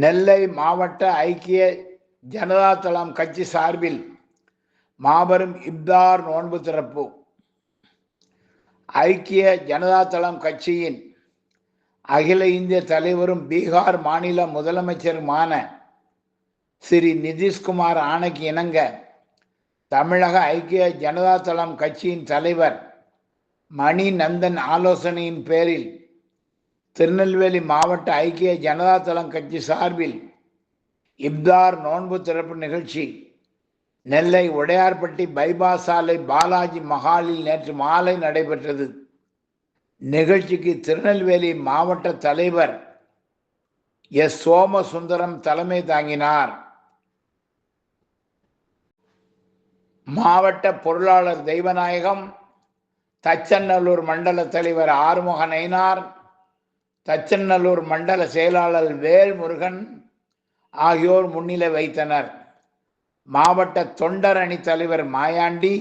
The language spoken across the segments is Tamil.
நெல்லை மாவட்ட ஐக்கிய ஜனதா தளம் கட்சி சார்பில் மாபெரும் இப்தார் நோன்பு திறப்பு. ஐக்கிய ஜனதா தளம் கட்சியின் அகில இந்திய தலைவரும் பீகார் மாநில முதலமைச்சருமான ஸ்ரீ நிதிஷ்குமார் ஆணைக்கு இணங்க தமிழக ஐக்கிய ஜனதா தளம் கட்சியின் தலைவர் மணி நந்தன் ஆலோசனையின் பேரில் திருநெல்வேலி மாவட்ட ஐக்கிய ஜனதா தளம் கட்சி சார்பில் இப்தார் நோன்பு திறப்பு நிகழ்ச்சி நெல்லை உடையார்பட்டி பைபாஸ் சாலை பாலாஜி மஹாலில் நேற்று மாலை நடைபெற்றது. நிகழ்ச்சிக்கு திருநெல்வேலி மாவட்ட தலைவர் எஸ் சோமசுந்தரம் தலைமை தாங்கினார். மாவட்ட பொருளாளர் தெய்வநாயகம், தச்சநல்லூர் மண்டல தலைவர் ஆறுமுக நயினார், தச்சநல்லூர் மண்டல செயலாளர் வேல்முருகன் ஆகியோர் முன்னிலை வைத்தனர். மாவட்ட தொண்டர் அணி தலைவர் மாயாண்டி,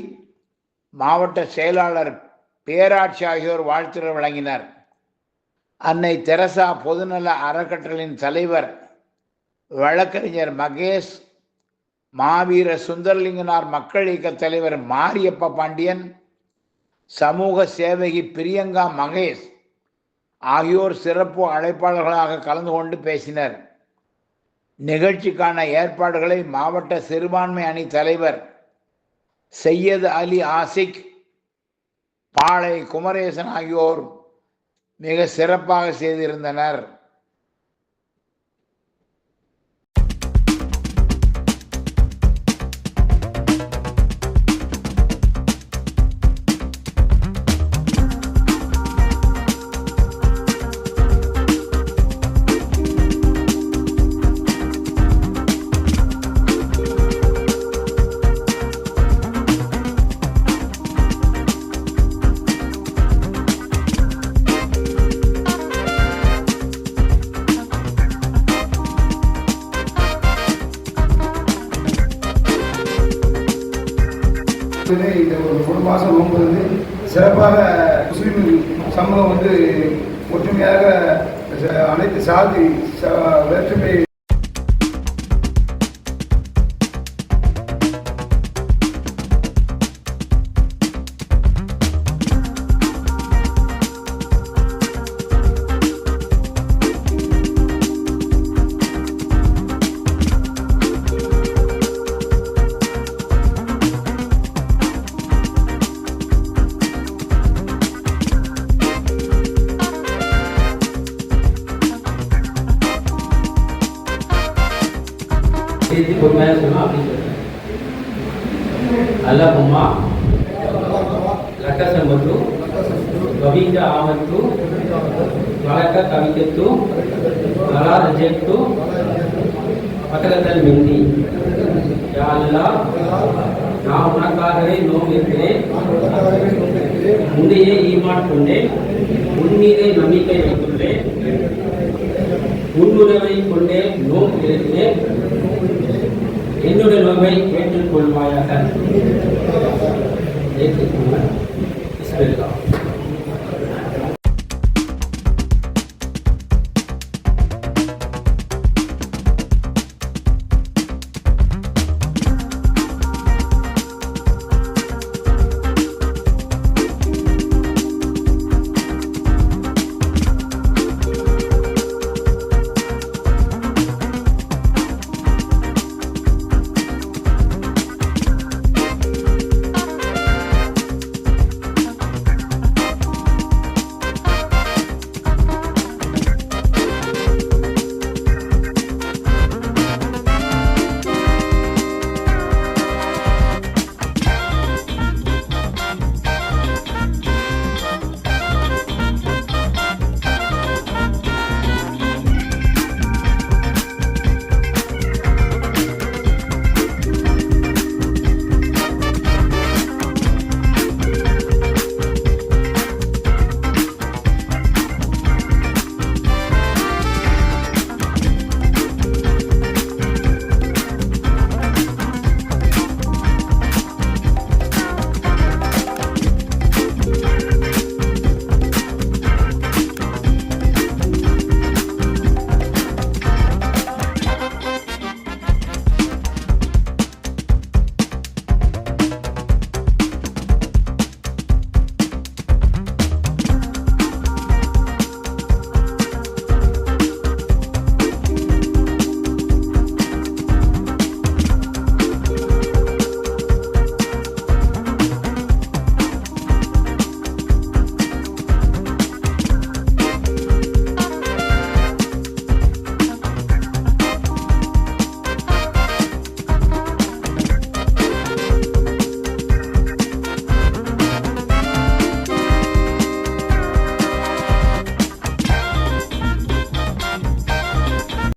மாவட்ட செயலாளர் பேராட்சி ஆகியோர் வாழ்த்துரை வழங்கினர். அன்னை தெரசா பொதுநல அறக்கட்டளையின் தலைவர் வழக்கறிஞர் மகேஷ், மாவீர சுந்தரலிங்கனார் மக்கள் இயக்க தலைவர் மாரியப்ப பாண்டியன், சமூக சேவகி பிரியங்கா மகேஷ் ஆகியோர் சிறப்பு அழைப்பாளர்களாக கலந்து கொண்டு பேசினர். நிகழ்ச்சிக்கான ஏற்பாடுகளை மாவட்ட சிறுபான்மை அணி தலைவர் சையது அலி ஆசிக், பாளை குமரேசன் ஆகியோர் மிக சிறப்பாக செய்திருந்தனர். இந்த ஒரு மாதம் நோன்பு சிறப்பாக முஸ்லீம் சமூகம் ஒற்றுமையாக அனைத்து சாதி வேற்றுமை பொறுமையாக சொல்லணும் அப்படின்னு சொல்றேன். அல்லஹும்மா லக்கசம்பத்து கவித ஆமத்து வழக்க கவிக்கத்து நலா ரஜெக்து பக்கத்தல் மிந்தி. யா அல்லாஹ், நான் உனக்காகவே நோம்பிருக்கிறேன், உன்னையே ஈமான் கொண்டேன், உன்மீதே நம்பிக்கை வைத்துள்ளேன், உன்னுறவை கொண்டே நோம்பு இருக்கிறேன், என்னுடைய நோவை ஏற்றுக்கொள்வாயாக. ஏற்றுக்கொள்ள